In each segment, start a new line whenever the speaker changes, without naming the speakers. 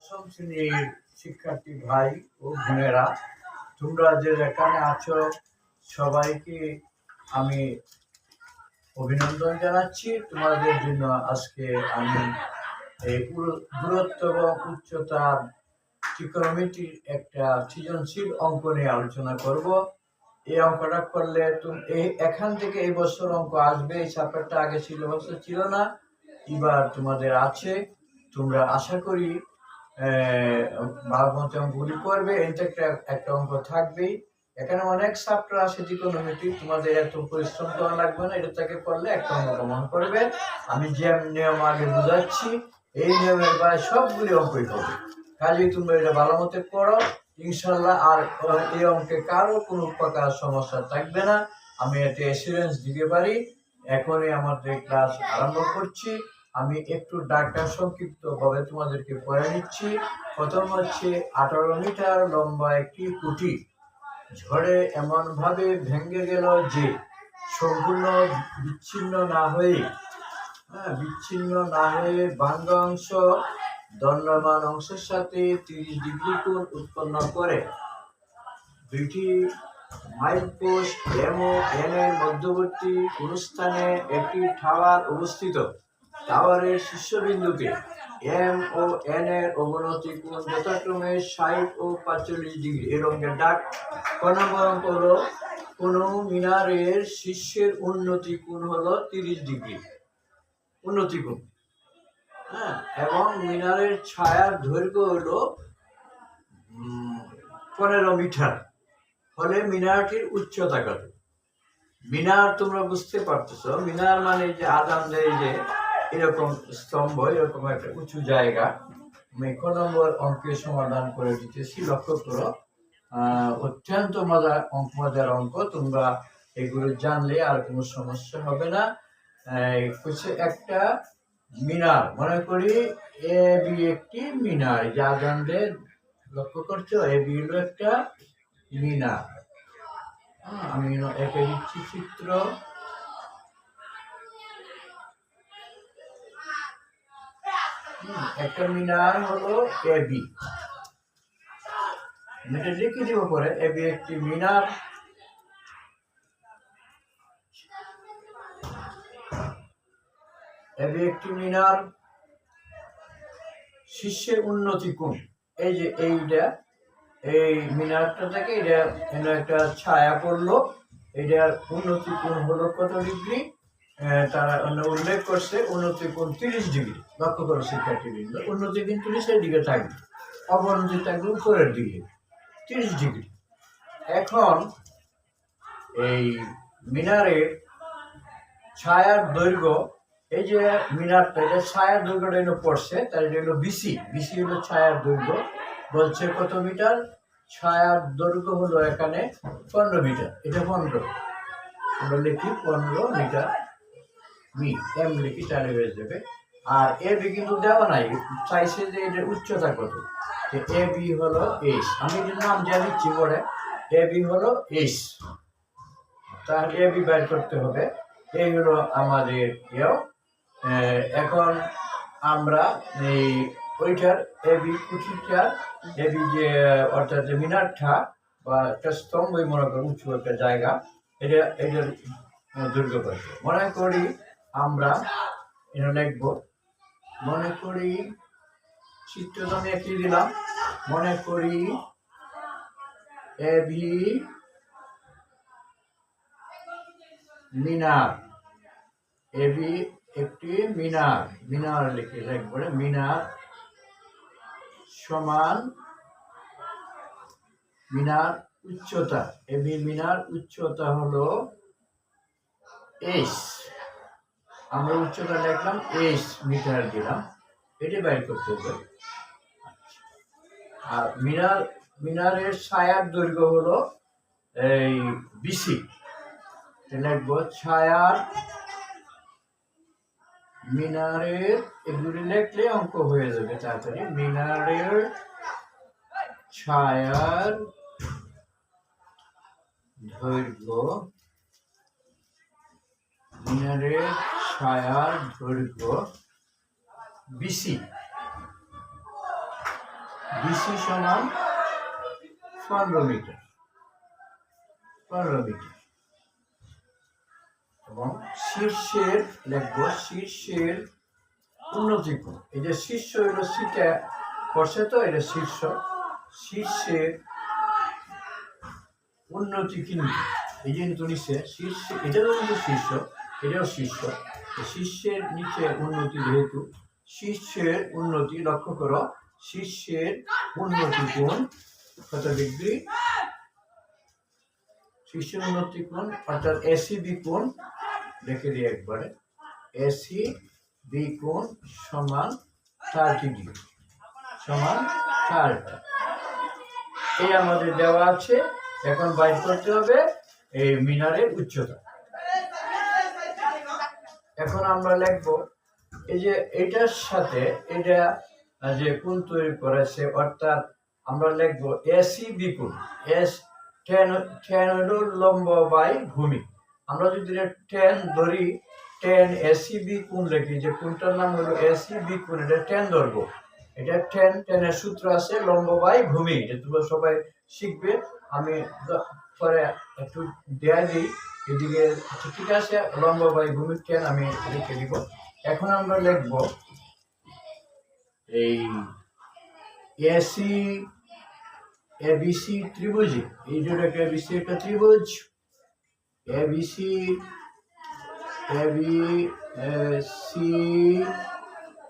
দশম শ্রেণীর শিক্ষার্থী ভাই ও বোনেরা, তোমরা যে এখানে আছো সবাইকে আমি অভিনন্দন জানাচ্ছি। তোমাদের জন্য আজকে আমি এই দূরত্ব এবং উচ্চতার ত্রিকোণমিতির একটা সৃজনশীল অঙ্ক নিয়ে আলোচনা করব। এই অঙ্কটা করলে তুমি এখান থেকে এই বছর অঙ্ক আসবে। এই চ্যাপ্টারটা আগে সিলেবাসে ছিল না, এবার তোমাদের আছে। তোমরা আশা করি ভালো মতো অঙ্কগুলি করবে। এটা একটা অঙ্ক থাকবেই। এখানে অনেক চ্যাপ্টার আছে ত্রিকোণমিতি, তোমাদের এত পরিশ্রম করা লাগবে না। এটা থেকে করলে একটা অঙ্ক প্রমাণ করবে। আমি যে নিয়ম আগে বুঝাচ্ছি এই নিয়মের প্রায় সবগুলি অঙ্কই হবে। কাজেই তোমরা এটা ভালো মতো করো ইনশাল্লাহ। আর এই অঙ্কে কারো কোনো প্রকার সমস্যা থাকবে না, আমি এটা এসিউরেন্স দিতে পারি। এখনই আমাদের ক্লাস আরম্ভ করছি। আমি একটু ডাকটা সংক্ষিপ্ত ভাবে তোমাদেরকে পড়ে নিচ্ছি। প্রথম হচ্ছে 18 মিটার লম্বা একটি খুঁটি ঝড়ে এমন ভাবে ভেঙে গেল যে সম্পূর্ণ বিচ্ছিন্ন না হয়ে ভাঙ্গা অংশ দণ্ডমান অংশের সাথে 30 ডিগ্রি কোণ উৎপন্ন করে। দুইটি মাইল পোস্ট এম ও এন এর মধ্যবর্তী কোন স্থানে একটি টাওয়ার অবস্থিত। টাওয়ারের শীর্ষবিন্দুতে এম ও এন এর অবনতি কোণ যথাক্রমে 60 ও 45 ডিগ্রি। এর অঙ্কের ডাক কণাবরঙ্ক হলো কোন মিনারের শীর্ষের উন্নতি কোণ হলো 30 ডিগ্রি উন্নতি কোণ। এবং মিনারের ছায়ার দৈর্ঘ্য হলো 15 মিটার। ফলে মিনারটির উচ্চতা কত? মিনার তোমরা বুঝতে পারতেছো, মিনার মানে যে আজান দেয় যে এরকম স্তম্ভ, এরকম একটা উঁচু জায়গা। আমি ক নম্বর অঙ্কের সমাধান করে দিতেছি, লক্ষ্য করো। অত্যন্ত মজার অঙ্ক। তোমরা এগুলো জানলে আর কোনো সমস্যা হবে না। একটা মিনার, মনে করি এ বি একটি মিনার, যে আজান দেয়, লক্ষ্য করছো, এ বি হলো একটা মিনার। আমি এঁকে দিচ্ছি চিত্র। একটা মিনার হলো এ বি, লিখে দিব পরে। এ বি একটি মিনার। এ বি একটি মিনার, শীর্ষের উন্নতি কোণ এই যে এইটা, এই মিনারটা থেকে এটা একটা ছায়া পড়লো, এটার উন্নতি কোণ হলো কত ডিগ্রি? তারা উল্লেখ করছে উন্নতি কোণ 30 ডিগ্রি। লক্ষ্য করো শিক্ষার্থীবৃন্দ, উন্নতি কোণ 30-এর দিকে থাকবে, অবনতি থাকবে উপরের দিকে 30 ডিগ্রি। এখন এই মিনারের ছায়ার দৈর্ঘ্য, এই যে মিনারটা, এটা ছায়ার দৈর্ঘ্যটা এলো পড়ছে, তার এটা হলো বিসি। বিসি হলো ছায়ার দৈর্ঘ্য। বলছে কত মিটার? ছায়ার দৈর্ঘ্য হলো এখানে 15 মিটার। এটা 15, আমরা লিখি 15 মিটার। এম লিখি, তাহলে হয়ে যাবে। আর এ বি কিন্তু দেওয়া নাই, চাইছে যে এটার উচ্চতা কত। এ বি হলো এইচ, আমি এটার নাম যা দিচ্ছি পরে, এ বি হলো এইচ। তাহলে এ বি বের করতে হবে। এই হলো আমাদের এখন আমরা এই ওইটার এ বি কুচিটা, এ বি যে অর্থাৎ যে মিনারটা বা একটা স্তম্ভই মনে করো, উঁচু একটা জায়গা, এটার দৈর্ঘ্য করবে। মনে করি আমরা এটা লিখব, মনে করি চিত্রটা আমি এঁকে দিলাম। মনে করি A B Minar, A B একটি মিনার। মিনার লিখে লিখবো, মিনার সমান মিনার উচ্চতা। এ বি মিনার উচ্চতা হলো এইচ। আমরা উচ্চতা লিখলাম এইচ, মিটার দিলাম, এটি বের করতে হবে। আর মিনারের ছায়ার দৈর্ঘ্য হলো এই বিসি। লিখবো ছায়ার, মিনারের, এগুলি লিখলে অঙ্ক হয়ে যাবে তাড়াতাড়ি। মিনারের ছায়ার দৈর্ঘ্য, মিনারের ছায়ার দৈর্ঘ্য বিসি। বিসি সমান 15 মিটার, 15 মিটার। এবং শীর্ষের লিখবো শীর্ষের উন্নতি কোণ। এই যে শীর্ষ হলো সিটা করছে, তো এটা শীর্ষ, শীর্ষের উন্নতি কিন্তু এই যে নিচে শীর্ষ, এটাও কিন্তু শীর্ষ, এটাও শীর্ষ, শীর্ষের নিচে উন্নতি, যেহেতু শীর্ষের উন্নতি, লক্ষ্য করো শীর্ষের উন্নতি কোণ কত ডিগ্রি, শীর্ষের উন্নতি কোণ অর্থাৎ এসিবি কোণ দেখে দিই একবারে, এসিবি কোণ সমান 30 ডিগ্রি, সমান 30। এই আমাদের দেওয়া আছে। এখন বাইর করতে হবে এই মিনারের উচ্চতা। এখন আমরা লিখবো এই যে এটার সাথে এটা যে কোণ তৈরি করেছে, অর্থাৎ আমরা লিখবো এসিবি কোণ, tan হলো লম্ব বাই ভূমি। আমরা যদি tan ধরি, tan এসিবি কোণ লিখি, যে কোণটার নাম হলো এসিবি কোণ, এটা tan ধরবো, এটা tan এর সূত্র আছে লম্ব বাই ভূমি, এটা তোমরা সবাই শিখবে। আমি পরে একটু দেয়া দিই এদিকে, ঠিক আছে, লম্ব বাই ভূমি tan আমি লিখে দিব। এখন আমরা লিখব এই এসি এবিসি ত্রিভুজে, এই যেটা এবিসি একটা ত্রিভুজ, এবিসি এবিসি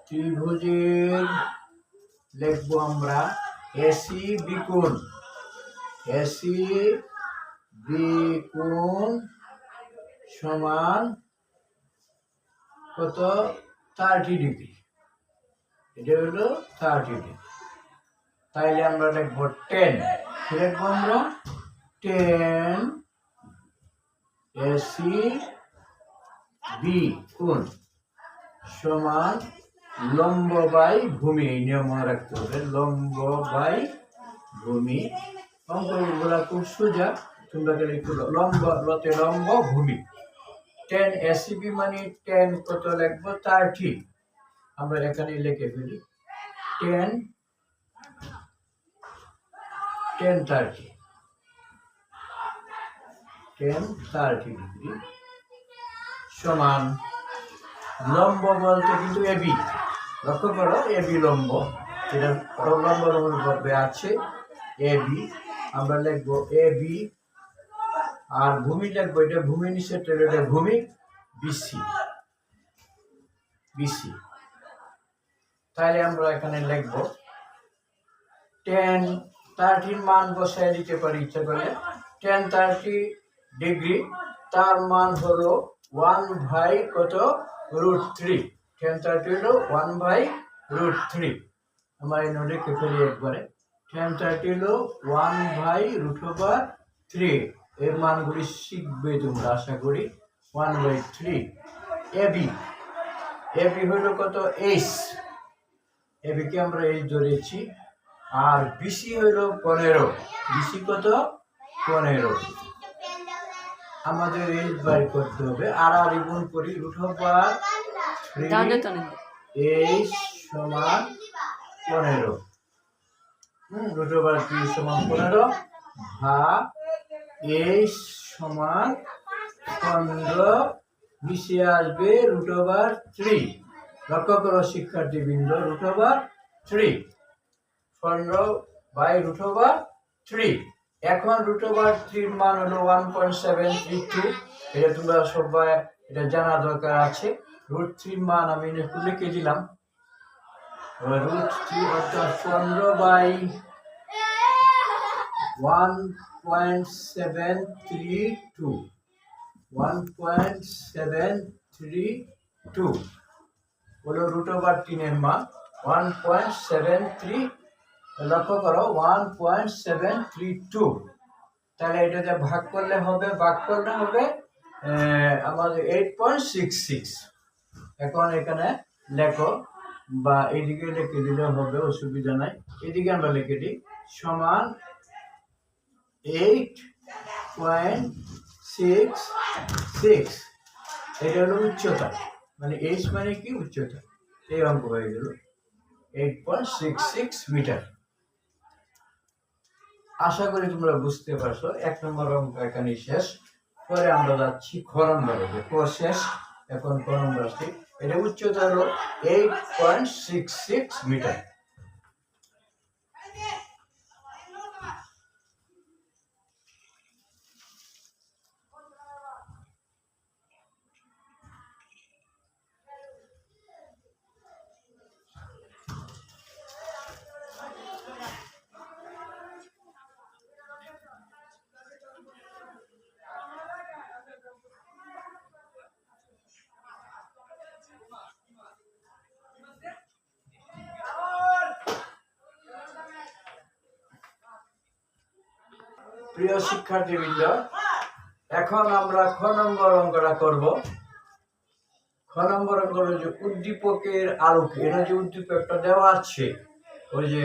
ত্রিভুজের লিখবো আমরা এসি বিকোণ, এসি বিকোণ সমান কত 30 ডিগ্রি, এটা হলো 30 ডিগ্রি। তাইলে আমরা লিখবো 10, লিখবো আমরা 10 এসি বি কোণ সমান লম্ব বাই ভূমি, এই নিয়ম মনে রাখতে হবে, লম্ব বাই ভূমি। অঙ্কগুলা খুব সোজা, তোমরা একটু লম্ব লতে লম্ব ভূমি, 10 এসিবি মানে 10 কত লিখবো 30, আমরা এখানে লিখে ফেলি 10 30 ডিগ্রি সমান লম্ব বলতে কিন্তু এবি, লক্ষ্য করো এবি লম্ব, এটা লম্ব লম্বে আছে এবি, আমরা লিখবো এবি, আর ভূমি লিখবো, এটা ভূমি নিচে এটা ভূমি বিসি, বিসি। তাহলে আমরা এখানে লিখবো 10 30 মান বসায় দিতে পারি ইচ্ছা করলে, 10 30 ডিগ্রি, তার মান হলো 1 বাই কত √3, 10 30 হলো 1 বাই √3, আমরা এই নোটে লিখে ফেলি একবারে, 10 30 হলো 1 বাই √3, এর মানগুলি শিখবে তোমরা আশা করি, 1/3। এবি, এবি হলো কত এইচ, এবি কে আমরা এইচ ধরেছি, আর বিসি হলো 15, বিসি কত 15, আমাদের এইচ বাই করতে হবে, আর গুণ করি √3, এইচ সমান 15, √3 সমান 15 ভাগ এইচ সমান 15, বিসি আসবে √3, লক্ষ্য করো শিক্ষার্থী বৃন্দ, √3, 15/√3। এখন √3 মান হলো 1.732, এটা তোমরা সবাই এটা জানা দরকার আছে। √3 মান আমি লিখে দিলাম, √3 অর্থাৎ 15/1.732, 1.732 হলো √3 এর মান 1.73, লক্ষ্য করো 1.732, তাহলে এটাতে ভাগ করলে হবে আমাদের 8.66। এখন এখানে লেখো বা এইদিকে লিখে দিলে হবে, অসুবিধা নাই, এদিকে আমরা লিখে দিই সমান 8.66, এটা হলো উচ্চতা, মানে এইচ মানে কি উচ্চতা, এই অঙ্ক হয়ে গেল 8.66 মিটার। আশা করি তোমরা বুঝতে পারছো। 1 নম্বর অঙ্ক এখানে শেষ। পরে আমরা যাচ্ছি খ নম্বরে। ক শেষ, এখন ক নম্বর আসছি। এটা উচ্চতা হলো 8.66 মিটার। প্রিয় শিক্ষার্থীবৃন্দ, এখন আমরা খ নম্বর অঙ্কটা করব। খ নম্বর অঙ্ক হলো যে উদ্দীপকের আলোকে, এটা যে উদ্দীপকটা দেওয়া আছে, ওই যে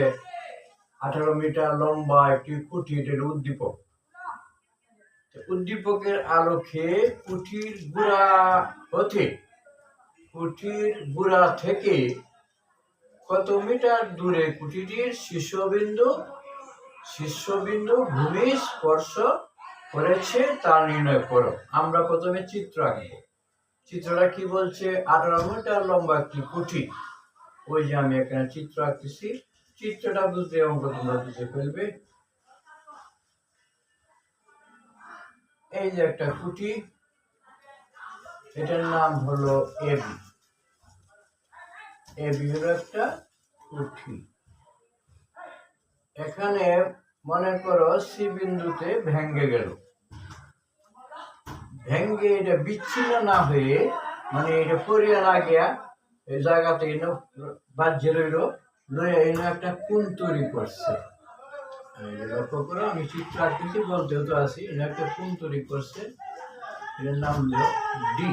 18 মিটার লম্বা একটি খুঁটি, এটার উদ্দীপক। উদ্দীপকের আলোকে খুঁটির গুড়া থেকে কত মিটার দূরে খুঁটিটির শীর্ষবিন্দু ভূমি স্পর্শ করেছে তা নির্ণয় করো। আমরা প্রথমে চিত্র আঁকবো। চিত্রটা কি বলছে? 18 মিটার লম্বা একটি খুঁটি। ওই যে আমি এখানে চিত্র আঁকতেছি। চিত্রটা বুঝতে অঙ্ক তোমরা বুঝে ফেলবে। এই যে একটা খুঁটি, এটার নাম হলো এবি। এবি হলো একটা খুঁটি। এখানে মনে করো সি বিন্দুতে ভেঙে গেল, ভেঙে এটা বিচ্ছিন্ন না হয়ে, মানে এটা পড়িয়া না গিয়া এই জায়গাতে বাজ্যে লইয়া একটা কোণ তৈরি করছে। লক্ষ্য করো, আমি চিত্র আঁকতেছি, বলতেও তো আছি, একটা কোণ তৈরি করছে। এর নাম হলো ডি,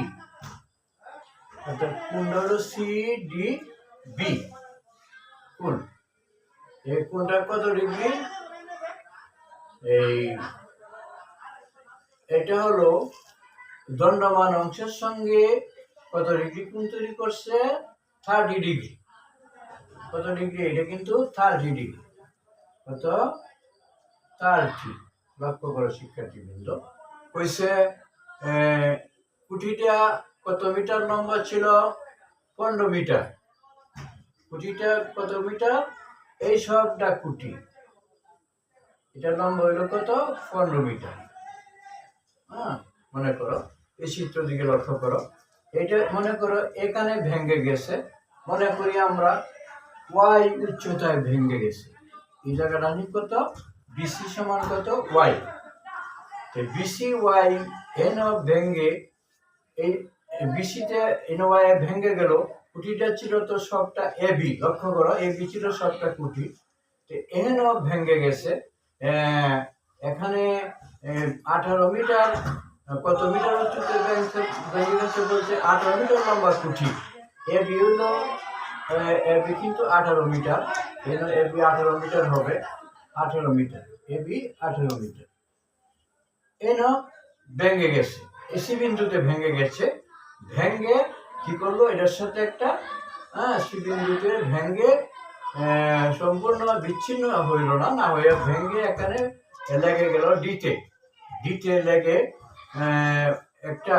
অর্থাৎ কোণটা হলো CDB কোণ। এই কোণটা কত ডিগ্রি? এটা হলো দণ্ডমান অংশের সঙ্গে কত ডিগ্রি কোণ তৈরি করছে? 30 ডিগ্রি। কত ডিগ্রি? এটা কিন্তু 30 ডিগ্রি। কত? 30। লক্ষ্য করো শিক্ষার্থীবৃন্দ, কইছে খুঁটিটা কত মিটার লম্বা ছিল? 15 মিটার। খুঁটিটা কত মিটার? এই সবটা খুঁটি, এটা লম্বা হইল কত? 15 মিটার। হ্যাঁ, মনে করো এই চিত্র দিকে লক্ষ্য করো। এটা মনে করো এখানে ভেঙে গেছে, মনে করি আমরা ওয়াই উচ্চতায় ভেঙে গেছে। এই জায়গাটা আমি কত? বিসি সমান কত? ওয়াই। বিসি ওয়াই এন ভেঙে, এই বিসিতে এন ওয়াই ভেঙে গেল। খুঁটিটা ছিল তো সবটা এবি। লক্ষ্য করো, এবি ছিল সবটা খুঁটি, এন ভেঙে গেছে। এখানে 18 মিটার, কত মিটার উচ্চতায় ভেঙে গেছে বলছে? 18 মিটার লম্বা খুঁটি। এবি হলো এবি কিন্তু 18 মিটার, এবি 18 মিটার হবে। 18 মিটার, এবি 18 মিটার। এন ভেঙে গেছে, এসি বিন্দুতে ভেঙে গেছে। ভেঙে কি করলো? এটার সাথে একটা সি বিন্দুতে ভেঙে সম্পূর্ণ বিচ্ছিন্ন হইল না, না হয়ে ভেঙে এখানে লেগে গেল ডিতে। ডিতে লেগে একটা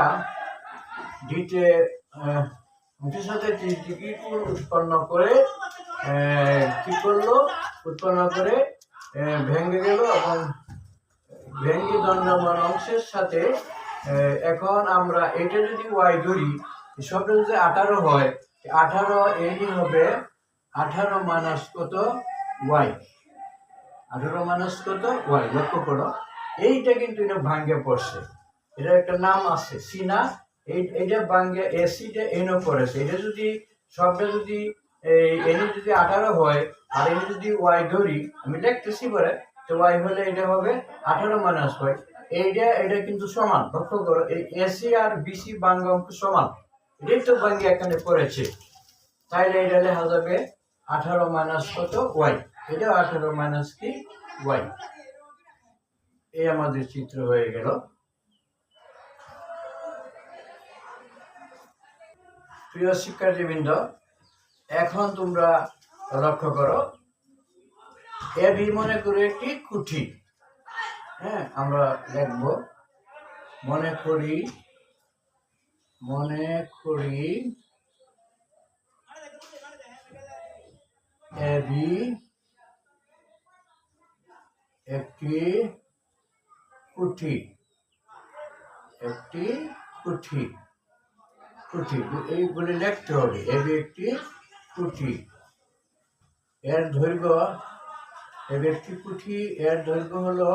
ডিতে অংশের সাথে 30 ডিগ্রি কোণ উৎপন্ন করে কি করলো? উৎপন্ন করে ভেঙে গেল, এবং ভেঙে দণ্ডমান অংশের সাথে এখন আমরা এটা যদি ওয়াই ধরি, সবটা যদি 18 হয়, 18 এনি হবে 18 মাইনাস কত? ওয়াই। 18 মাইনাস কত? ওয়াই। লক্ষ্য করো, এইটা কিন্তু এটা ভাঙ্গে পড়ছে। এটা একটা নাম আছে সি না, এইটা ভাঙ্গে এসিটা এনও পড়েছে। এটা যদি সবটা যদি এনি যদি 18 হয় আর এনি যদি ওয়াই ধরি, আমি লিখতেছি পরে, তো ওয়াই হলে এটা হবে 18 মাইনাস ওয়াই। এটা কিন্তু সমান। লক্ষ্য করো, এই এসি আর বিসি ভাঙ্গ অঙ্ক সমান, এটাই তো ভাঙ্গে এখানে পড়েছে। তাইলে এটা লেখা যাবে 18 মাইনাস কত? ওয়াই। এটা 18 মাইনাস কি? ওয়াই। এই আমাদের চিত্র হয়ে গেল। প্রিয় শিক্ষার্থীবৃন্দ, এখন তোমরা লক্ষ্য করো, এবি মনে করো একটি খুঁটি। হ্যাঁ, আমরা লিখব মনে করি এবি একটি কুঠি এইগুলি লিখতে হবে। এবি একটি কুঠি, এর দৈর্ঘ্য, এবি একটি কুঠি এর দৈর্ঘ্য হলো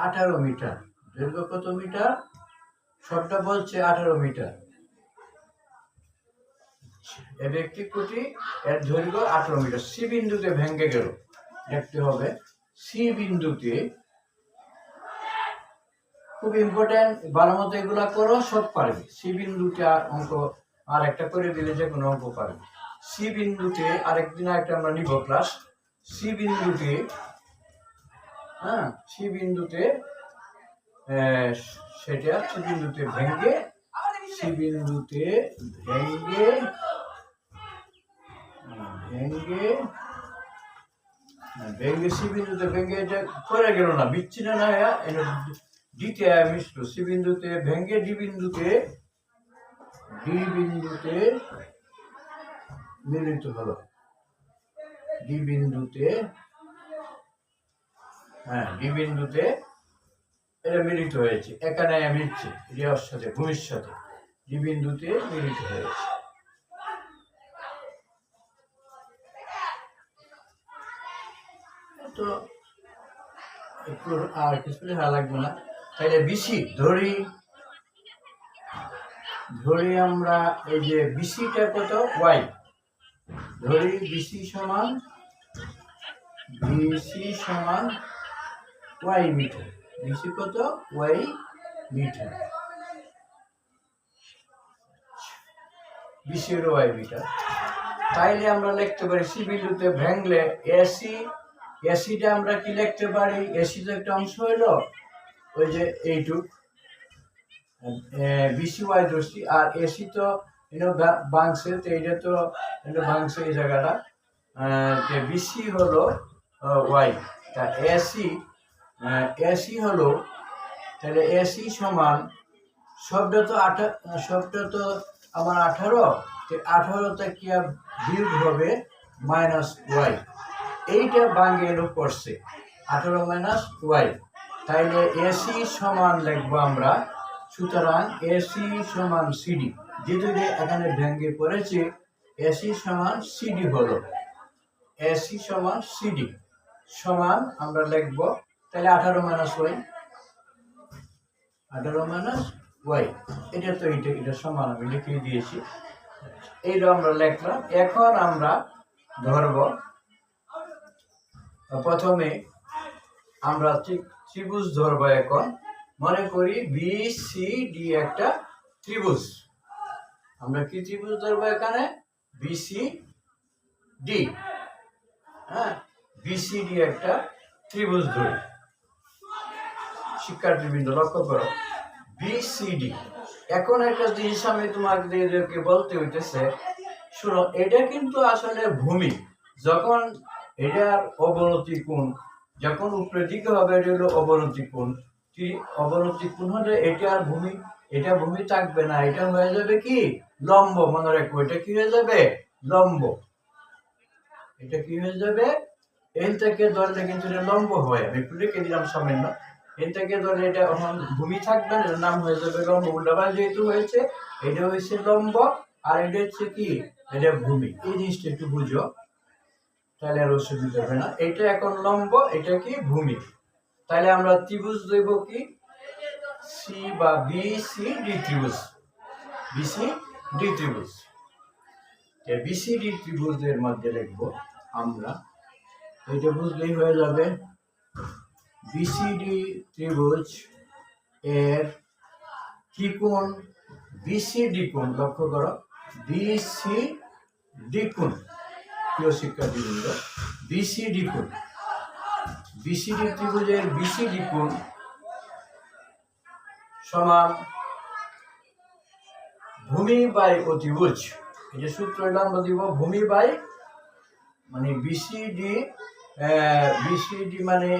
18 মিটার। দৈর্ঘ্য কত মিটার? সবটা বলছে 18 মিটার। এবি একটি কুঠি এর দৈর্ঘ্য 18 মিটার। সি বিন্দুতে ভেঙে গেল, দেখতে হবে সি বিন্দুতে, খুব ইম্পর্টেন্ট, ভালো মতো এগুলা করো, সব পারবে। সি বিন্দুতে অঙ্ক আর একটা করে দিলে যে কোনো অঙ্ক পারবে। সি বিন্দুতে আরেকদিন একটা আমরা নিব ক্লাস। সি বিন্দুতে, হ্যাঁ, সি বিন্দুতে সেটা সি বিন্দুতে ভেঙে সি বিন্দুতে ভেঙে এটা করে গেল না, বিচ্ছিন্ন না ডিতে মিশ্র। সি বিন্দুতে ভেঙে ডি বিন্দুতে মিলিত হলো। ডি বিন্দুতে এটা মিলিত হয়েছে, এখানে মিলছে রিয়ার সাথে, ভূমির সাথে, ডি বিন্দুতে মিলিত হয়েছে। তো একটু আর কিছু লেখা লাগবে না। তাইলে বিসি ধরি আমরা, এই যে বিসিটা কত? ওয়াই। ধরি বিসি সমান ওয়াই মিটার। বিসি কত? Y metre. বিসি হলো ওয়াই মিটার। তাইলে আমরা লিখতে পারি সি বিন্দুতে ভেঙলে এসিটা আমরা কি লিখতে পারি? এসি তো একটা অংশ হইলো, ওই যে এইটুক বিসি ওয়াই ধরছি, আর এসি তো বাংছে, তো এইটা তো বাংছে এই জায়গাটা, বিসি হলো ওয়াই। তা এসি হলো, তাহলে এসি সমান, সবটা তো আমার 18, 18তে কি বিয়োগ হবে মাইনাস ওয়াই। এইটা ভাঙে এলো করছে 18 মাইনাস ওয়াই। তাইলে এসি সমান লিখবো আমরা, সুতরাং এসি সমান সিডি, যেহেতু এখানে ভেঙে পড়েছে, এসি সমান সিডি হলো। এসি সমান সিডি সমান আমরা লিখবো, তাহলে 18 মাইনাস ওয়াই, 18 মাইনাস ওয়াই। এটা তো এটা সমান আমি লিখে দিয়েছি, এইটা আমরা লিখলাম। এখন আমরা ধরব, প্রথমে আমরা ত্রিভুজ ধরবো। এখন মনে করি বি সি ডি একটা ত্রিভুজ। আমরা কি ত্রিভুজ ধরবো এখানে? B C D. হ্যাঁ, বি সি ডি একটা ত্রিভুজ ধরি। শিক্ষার্থীবৃন্দ লক্ষ্য করো, বি সি ডি। এখন একটা জিনিস আমি তোমাকে বলতে হইতেছে, শুনো, এটা কিন্তু আসলে ভূমি। যখন এটার অবনতি কোণ, যখন উপরের দিকে হবে, এটা হলো অবনতি কোণ। অবনতি কোণ হলে এটা আর ভূমি, এটা ভূমি থাকবে না, এটা হয়ে যাবে কি লম্ব। মনে রাখবো, এটা কি হয়ে যাবে? লম্ব। এটা কি হয়ে যাবে? এন থেকে ধরলে কিন্তু এটা লম্ব হয়। আমি একটু লিখে দিলাম সামান্য। এন থেকে ধরলে এটা ভূমি থাকবে না, এর নাম হয়ে যাবে লম্ব। উল্টাবার যেহেতু হয়েছে, এটা হয়েছে লম্ব, আর এটা হচ্ছে কি, এটা ভূমি। এই জিনিসটা একটু বুঝো, তাহলে আর অসুবিধা হবে না। এটা এখন লম্ব, এটা কি ভূমি। তাহলে আমরা ত্রিভুজ দেব কি, সি বা বি সি ডি ত্রিভুজ। বিসি ডি ত্রিভুজ, বিসি ডি ত্রিভুজের মধ্যে লিখবো আমরা, এটা বুঝলেই হয়ে যাবে। বিসিডি ত্রিভুজ এর কি কোণ? বিসিডি কোণ। লক্ষ্য করো, বিসিডি কোণ। প্রিয় শিক্ষার্থীবৃন্দ, বিসিডি কোণ, বিসিডি ত্রিভুজের বিসিডি কোণ সমান ভূমি বাই অতিভুজ। এই যে সূত্র, এটা আমরা দিব ভূমি বাই, মানে বিসিডি বিসিডি মানে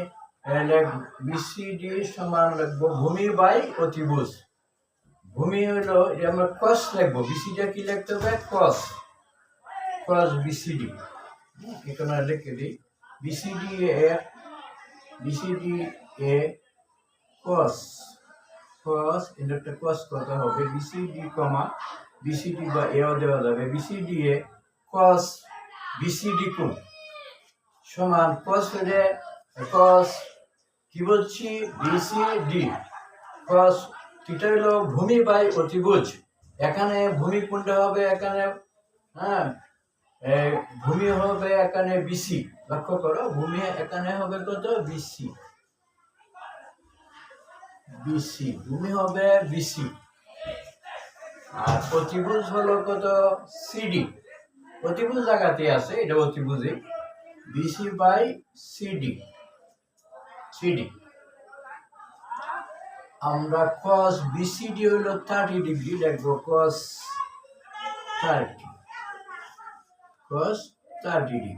বিসিডি সমান লিখবো ভূমি বাই অতিভুজ। ভূমি হলো আমরা কস লিখবো, বিসিডি কি লিখতে হবে কস, কস বিসিডি। এখানে লিখে দিই বিসিডি এ কস, কস এটা কস কত হবে বিসিডি কমা বিসিডি বা এও দেওয়া যাবে বিসিডি এ কস বিসিডি কোণ সমান কস হলে কস কি বলছি বিসিডি কস থিটা হলো ভূমি বাই অতিভুজ। এখানে ভূমি কোণটা হবে এখানে, হ্যাঁ ভূমি হবে এখানে বিসি, লক্ষ্য করো ভূমি এখানে হবে কত বিসি, বিসি ভূমি হবে বিসি, আর অতিভুজ হলো কত সিডি, অতিভুজ জায়গাতে আছে এটা অতিভুজে বিসি বাই সিডি, সিডি। আমরা cos বিসিডি হলো 30 ডিগ্রি লিখবো cos 30, cos 30 ডিগ্রি,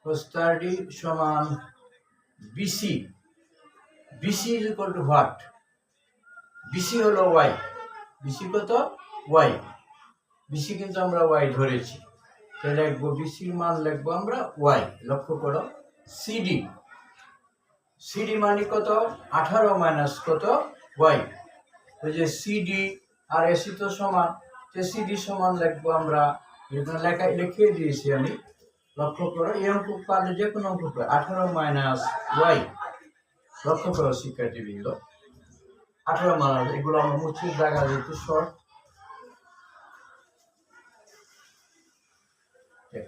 cos 30 সমান BC, BC is equal to what, BC হলো ওয়াই, বিসি কত ওয়াই, বিসি কিন্তু আমরা ওয়াই ধরেছি, তাহলে লিখবো বিসির মান লিখবো আমরা ওয়াই। লক্ষ্য করো সিডি, সিডি মানে কত 18 মাইনাস কত ওয়াই, ওই যে সিডি আর এসি তো সমান, সিডি সমান লিখবো আমরা, লেখা লিখিয়ে দিয়েছি আমি। লক্ষ্য করো এই অঙ্ক পারলে যে কোনো অঙ্ক 18 মাইনাস ওয়াই, লক্ষ্য করো শিক্ষার্থীবৃন্দ 18 মাইনাস, এগুলো আমরা মুছির জায়গা যেহেতু শর্ট।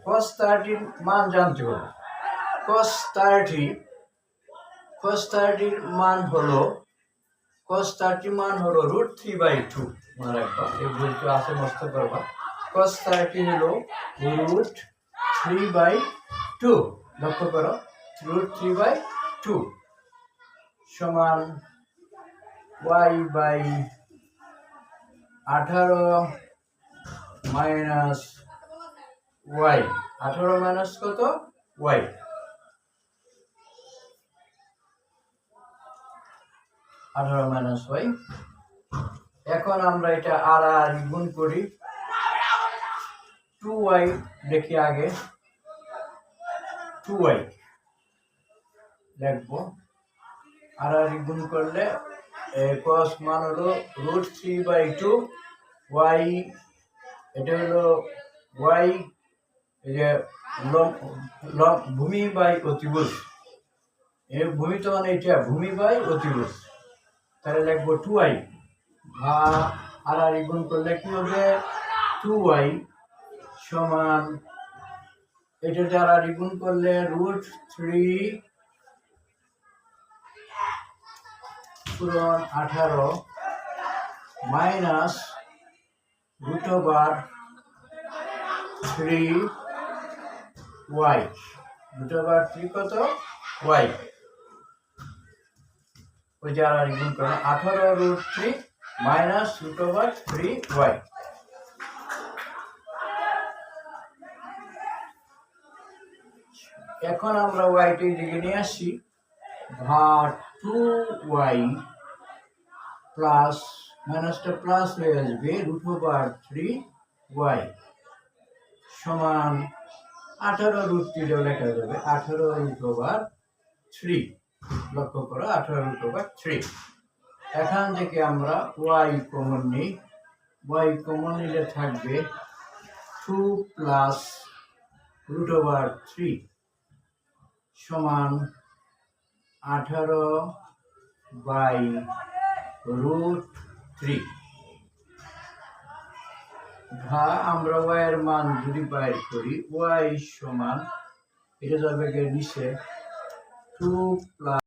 cos 30 মান জানতে হবে, cos 30 মান হলো cos 30 মান হলো √3/2, মনে রাখবা এই বইটা আছে মস্ত করবা। cos 30 হলো √3/2, লক্ষ্য করো √3/2 সমান y/18 মাইনাস ওয়াই, 18 মাইনাস কত ওয়াই, 18 মাইনাস ওয়াই। এখন আমরা এটা আর গুণ করি, 2y দেখি আগে, 2y লিখবো, আর গুণ করলে cos মান হলো √3/2 y, এটা হলো y এই যে ভূমি বাই অতিভুজ, এই ভূমি তো মানে এটা ভূমি বাই অতিভুজ, তাহলে লিখবো 2y আর গুণ করলে কি হবে 2y সমান এটা দ্বারা গুণ করলে √3/18 মাইনাস √3y, √3 কত y, ওই যে আর গুণ করলে 18 √3 মাইনাস √3y। এখন আমরা ওয়াইটি দিকে নিয়ে আসি, ভাগ 2y প্লাস মাইনাসটা প্লাস হয়ে আসবে √3y সমান 18 লেখা যাবে 18√3, লক্ষ্য করো 18√3। এখান থেকে আমরা y কমন নিই, y কমন নিলে থাকবে 2 প্লাস √3 সমান 18/√3। আমরা y এর মান যদি বাইর করি y সমান এটা যাবে নিচে 2 প্লাস